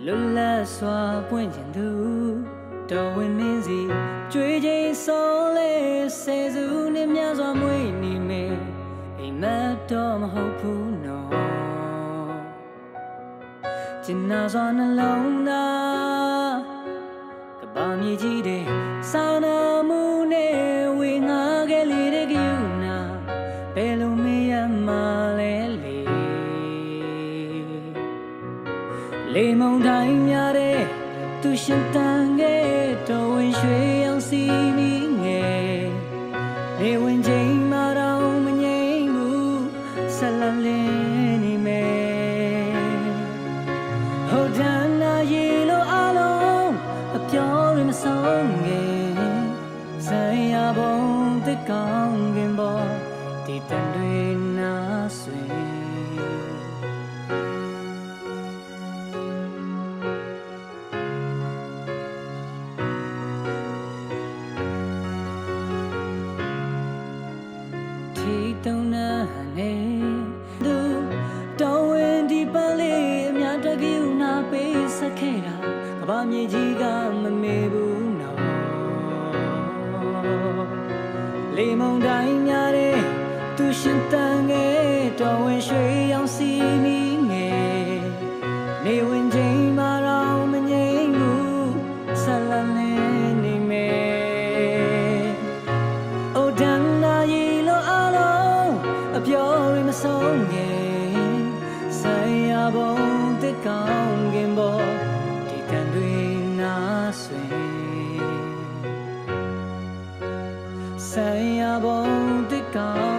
လွတ်လပ်စွာပွင့်ကျင်သူတော်ဝင်မင်းစီကြွေးချင်းဆုံးလေဆယ်စုနှစ်များစွာမွေးနေမယ်အိမ်မက်တော့မဟုတ်ဘူးနော်ကျင်နာစွာနှလုံးသားကဘာမြေကြီးတဲ့စာနာမှုနဲ့ဝေငါခဲ့လေတဲ့ကယူနာဘယ်လိုမေးရမှာလဲလေမုံတိုင်းများတဲ့သူရှင်တန်ခဲ့တော်ဝင်ရွှေအောင်စီမီငယ်နေဝင်ချိန်မှာတော့မငြိမ်ဘူးဆက်လက်လင်းနေမယ်ဟိုတန်းလာရေလိုအလုံးအပြော်တွေမဆုံးခင်ဆိုင်ရပုံတစ်ကောင်းခင်ပေါ်ဒီတန်တွေနာဆွေတုံနာနဲ့သူတော်ဝင်ဒီပလေးအများတကူနာပေးစခဲ့တာကဘာမြေကြီးကမမေဘူးနော်လေမုံတိုင်းများတဲ့သူရှင်တန်ငယ်တော်ဝင်ရွှေရောင်စီမီငယ်နေဝင်ချိန်မှာတော့မငြိမ်ဘူးဆက်လက်နေနေမယ်အိုဒန်နာရီလိုအပြော်ရမဆုံးခင်ဆိုင်ရပုံတစ်ကောင်းခင်ပေါ်ဒီတန်တွေနာဆွေဆိုင်ရပုံတစ်ကောင်း